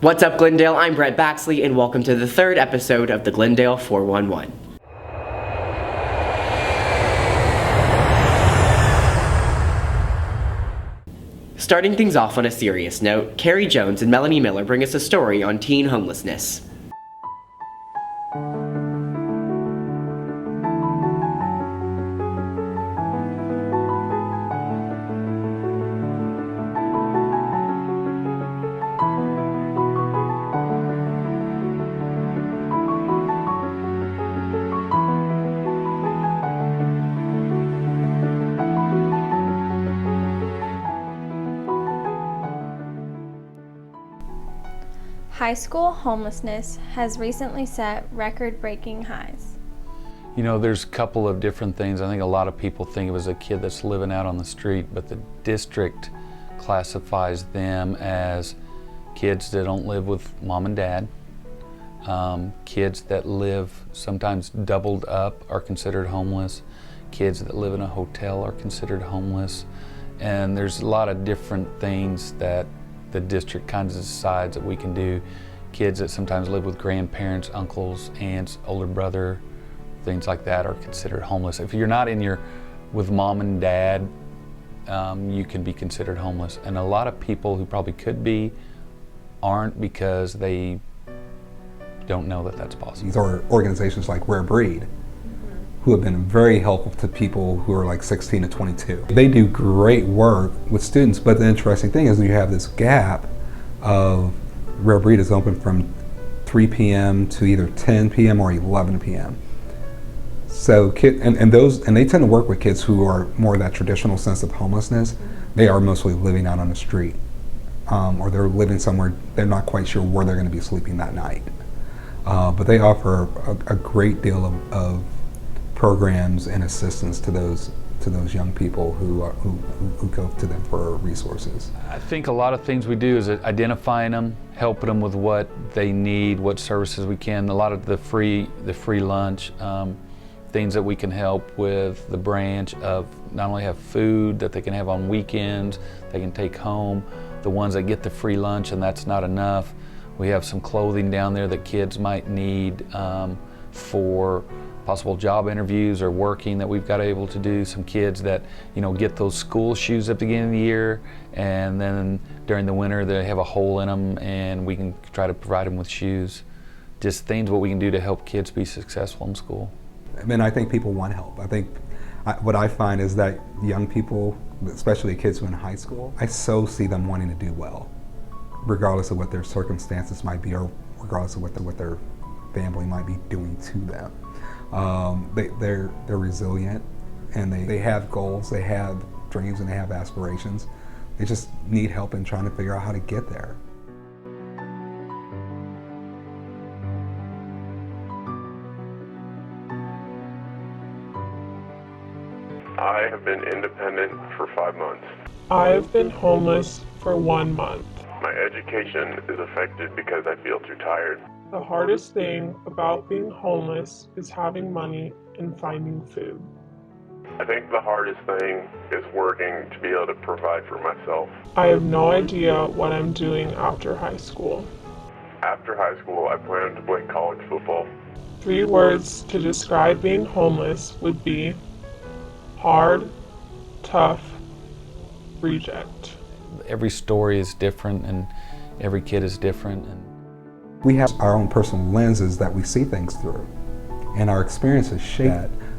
What's up, Glendale? I'm Brett Baxley, and welcome to the third episode of the Glendale 411. Starting things off on a serious note, Carrie Jones and Melanie Miller bring us a story on teen homelessness. High school homelessness has recently set record-breaking highs. You know, there's a couple of different things. I think a lot of people think of as a kid that's living out on the street, but the district classifies them as kids that don't live with mom and dad. Kids that live sometimes doubled up are considered homeless. Kids that live in a hotel are considered homeless. And there's a lot of different things that the district kind of decides that we can do. Kids that sometimes live with grandparents, uncles, aunts, older brother, things like that are considered homeless. If you're not with mom and dad, you can be considered homeless. And a lot of people who probably could be aren't because they don't know that that's possible. These are organizations like Rare Breed, who have been very helpful to people who are like 16 to 22. They do great work with students, but the interesting thing is you have this gap of Rare Breed is open from 3 p.m. to either 10 p.m. or 11 p.m. So and they tend to work with kids who are more that traditional sense of homelessness. They are mostly living out on the street, or they're living somewhere they're not quite sure where they're going to be sleeping that night. But they offer a great deal of programs and assistance to those young people who go to them for resources. I think a lot of things we do is identifying them, helping them with what they need, what services we can. A lot of the free lunch, things that we can help with the branch of not only have food that they can have on weekends, they can take home. The ones that get the free lunch and that's not enough, we have some clothing down there that kids might need for possible job interviews or working that we've got able to do. Some kids that, get those school shoes at the beginning of the year, and then during the winter they have a hole in them and we can try to provide them with shoes. Just things what we can do to help kids be successful in school. I mean, I think people want help. I think what I find is that young people, especially kids who are in high school, I so see them wanting to do well, regardless of what their circumstances might be or regardless of what their family might be doing to them. They're resilient, and they have goals, they have dreams, and they have aspirations. They just need help in trying to figure out how to get there. I have been independent for 5 months. I have been homeless for 1 month. My education is affected because I feel too tired. The hardest thing about being homeless is having money and finding food. I think the hardest thing is working to be able to provide for myself. I have no idea what I'm doing after high school. After high school, I plan to play college football. 3 words to describe being homeless would be hard, tough, reject. Every story is different and every kid is different. And we have our own personal lenses that we see things through, and our experiences shape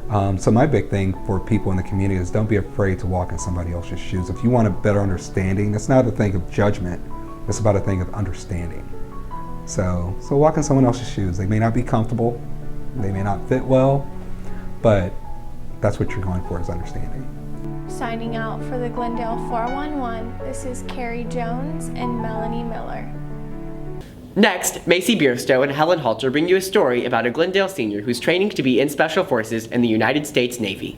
that. So my big thing for people in the community is don't be afraid to walk in somebody else's shoes. If you want a better understanding, it's not a thing of judgment, it's about a thing of understanding. So walk in someone else's shoes. They may not be comfortable, they may not fit well, but that's what you're going for, is understanding. Signing out for the Glendale 411, this is Carrie Jones and Melanie Miller. Next, Macy Bierstow and Helen Halter bring you a story about a Glendale senior who's training to be in Special Forces in the United States Navy.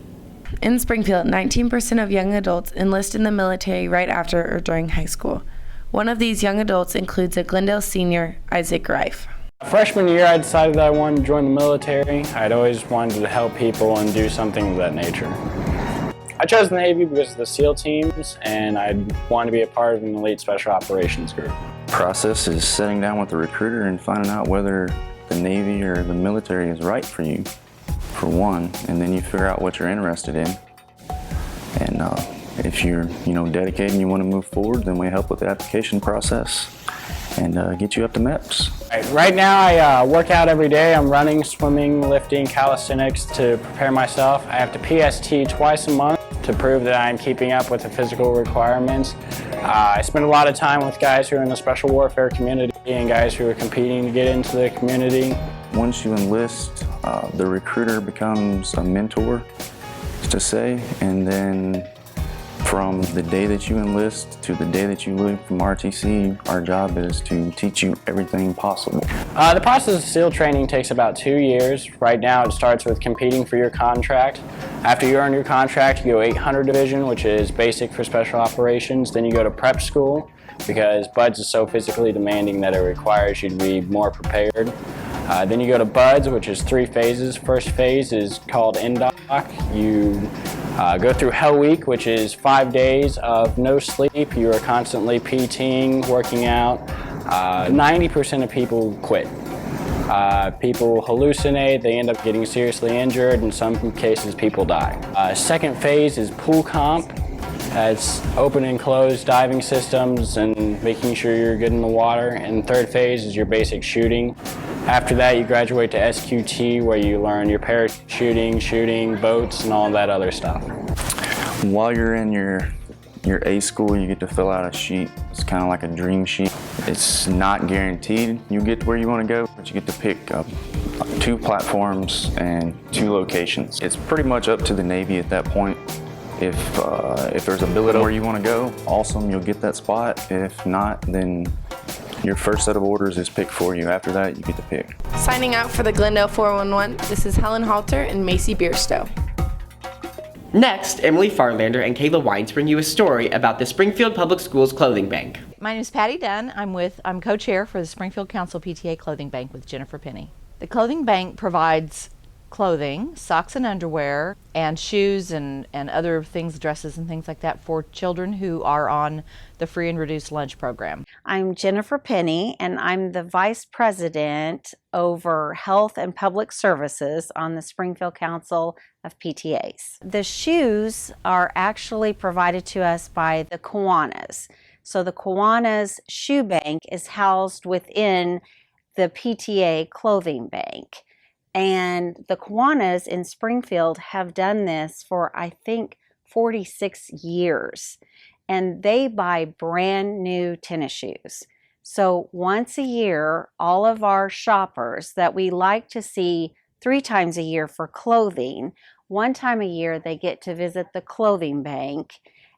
In Springfield, 19% of young adults enlist in the military right after or during high school. One of these young adults includes a Glendale senior, Isaac Reif. Freshman year, I decided that I wanted to join the military. I'd always wanted to help people and do something of that nature. I chose the Navy because of the SEAL teams, and I wanted to be a part of an elite special operations group. process is sitting down with the recruiter and finding out whether the Navy or the military is right for you, for one, and then you figure out what you're interested in. And if you're, dedicated and you want to move forward, then we help with the application process and get you up to MEPS. Right now I work out every day. I'm running, swimming, lifting, calisthenics to prepare myself. I have to PST twice a month to prove that I'm keeping up with the physical requirements. I spend a lot of time with guys who are in the special warfare community and guys who are competing to get into the community. Once you enlist, the recruiter becomes a mentor, to say, and then from the day that you enlist to the day that you leave from RTC, our job is to teach you everything possible. The process of SEAL training takes about 2 years. Right now it starts with competing for your contract. After you earn your contract, you go 800 Division, which is basic for special operations. Then you go to prep school because BUDS is so physically demanding that it requires you to be more prepared. Then you go to BUDS, which is 3 phases. First phase is called NDOC. You go through Hell Week, which is 5 days of no sleep. You are constantly PTing, working out. 90% of people quit. People hallucinate, they end up getting seriously injured, in some cases people die. Second phase is pool comp. It's open and closed diving systems and making sure you're good in the water. And third phase is your basic shooting. After that, you graduate to SQT, where you learn your parachuting, shooting, boats, and all that other stuff. While you're in your A school, you get to fill out a sheet. It's kind of like a dream sheet. It's not guaranteed you get to where you want to go, but you get to pick up 2 platforms and 2 locations. It's pretty much up to the Navy at that point. If there's a billet where you want to go, awesome, you'll get that spot. If not, then your first set of orders is picked for you. After that, you get to pick. Signing out for the Glendale 411, this is Helen Halter and Macy Bierstow. Next, Emily Farlander and Kayla Wines bring you a story about the Springfield Public Schools Clothing Bank. My name is Patty Dunn. I'm co-chair for the Springfield Council PTA Clothing Bank with Jennifer Penny. The clothing bank provides clothing, socks and underwear, and shoes and other things, dresses and things like that for children who are on the free and reduced lunch program. I'm Jennifer Penny, and I'm the Vice President over Health and Public Services on the Springfield Council of PTAs. The shoes are actually provided to us by the Kiwanis. So the Kiwanis Shoe Bank is housed within the PTA Clothing Bank. And the Kiwanis in Springfield have done this for, I think, 46 years. And they buy brand new tennis shoes. So once a year, all of our shoppers that we like to see 3 times a year for clothing, 1 time a year they get to visit the clothing bank,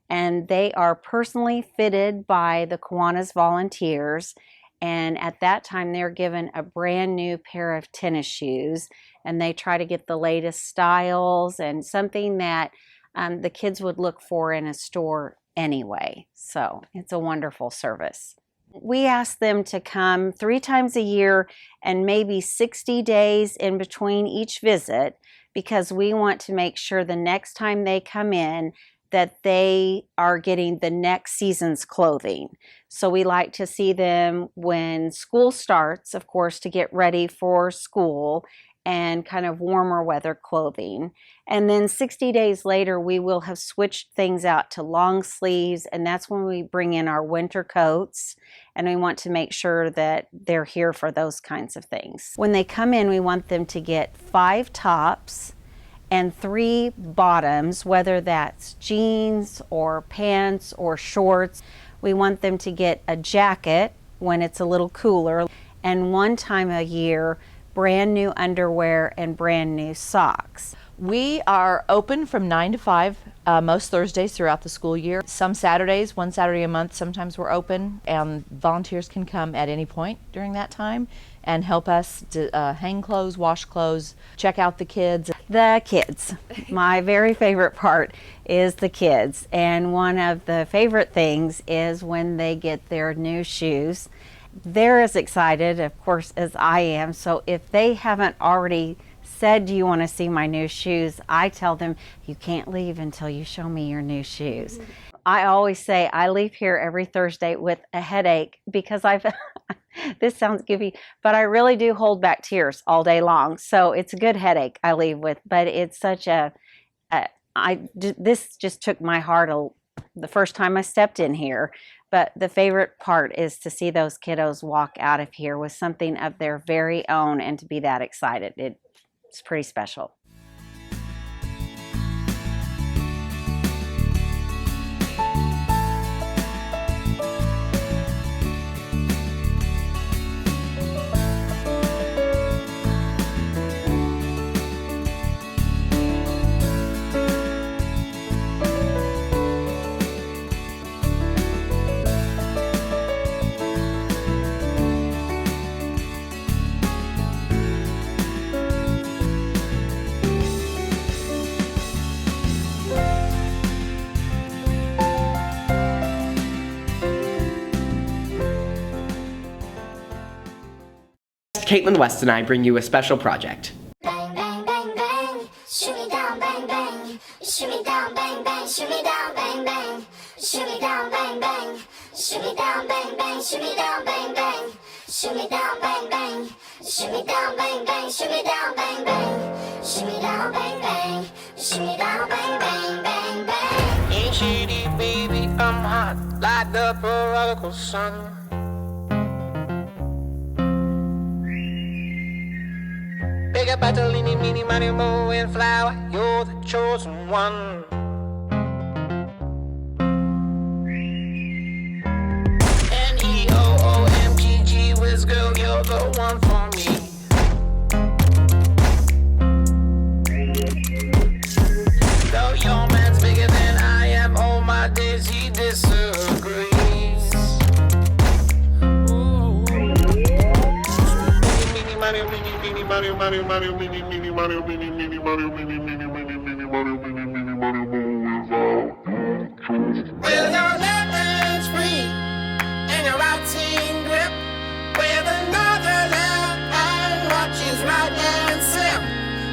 and they are personally fitted by the Kiwanis volunteers. And at that time, they're given a brand new pair of tennis shoes, and they try to get the latest styles and something that the kids would look for in a store anyway. So it's a wonderful service. We ask them to come 3 times a year and maybe 60 days in between each visit, because we want to make sure the next time they come in that they are getting the next season's clothing. So we like to see them when school starts, of course, to get ready for school and kind of warmer weather clothing. And then 60 days later, we will have switched things out to long sleeves, and that's when we bring in our winter coats, and we want to make sure that they're here for those kinds of things. When they come in, we want them to get 5 tops and 3 bottoms, whether that's jeans or pants or shorts. We want them to get a jacket when it's a little cooler, and 1 time a year, brand new underwear and brand new socks. We are open from 9 to 5 most Thursdays throughout the school year. Some Saturdays, 1 Saturday a month, sometimes we're open, and volunteers can come at any point during that time and help us to hang clothes, wash clothes, check out the kids. The kids. My very favorite part is the kids. And one of the favorite things is when they get their new shoes. They're as excited, of course, as I am. So if they haven't already said, "Do you want to see my new shoes?" I tell them, "You can't leave until you show me your new shoes." I always say I leave here every Thursday with a headache because I've, this sounds goofy, but I really do hold back tears all day long. So it's a good headache I leave with, but it's such this just took my heart the first time I stepped in here. But the favorite part is to see those kiddos walk out of here with something of their very own and to be that excited. It's pretty special. Caitlin West and I bring you a special project. Bang, bang, bang, bang. Shoot me down, bang, bang. Shoot me down, bang, bang. Shoot me down, bang, bang. Shoot me down, bang, bang. Shoot me down, bang, bang. Shoot me down, bang, bang. Shoot me down, bang, bang. Shoot me down, bang, bang. Shoot me down, bang, bang. Shoot me down, bang, bang. Shoot me down, bang, bang, bang, bang. Ain't shitty, baby, I'm hot like the prodigal son. Big up Bartolini, meeny, money, mo, and flower, you're the chosen one. N-E-O-O-M-G-G, whiz girl, you're the one for me. Though your man's bigger than I am, all my days he disagrees. Mario, Mario, Mario, mini, mini, Mario, mini, mini, Mario, mini, mini, mini, mini, Mario, mini, mini, Mario, with your left hand's free and your right hand grip, with another left hand watches right hand slip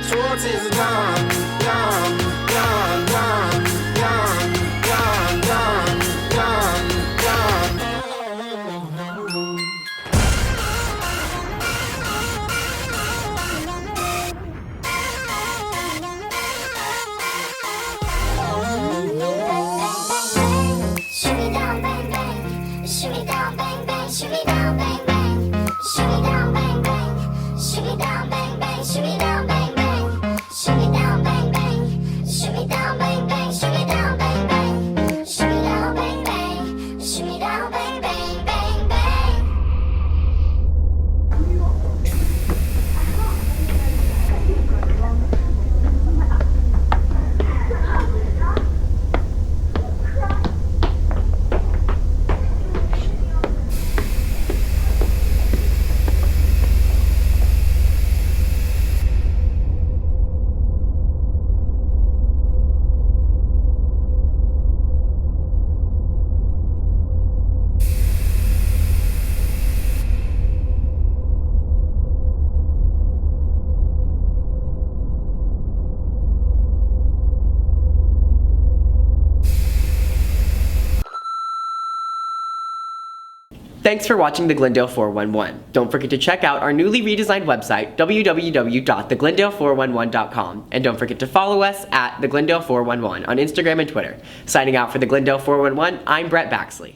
towards his gun, gun, gun, gun, gun, gun, gun, gun, gun. Shoot me down, bang, bang. Shoot me down, bang, bang. Shoot me down, bang, bang. Shoot me down, bang, bang. Shoot me down, bang, bang. Shoot me down, bang, bang. Shoot me down, bang, bang. Shoot me down, bang, bang. Shoot me down, bang, bang. Shoot me down, bang, bang. Shoot me down, bang, bang, bang, bang. Thanks for watching the Glendale 411. Don't forget to check out our newly redesigned website, www.theglendale411.com, and don't forget to follow us at the Glendale 411 on Instagram and Twitter. Signing out for the Glendale 411, I'm Brett Baxley.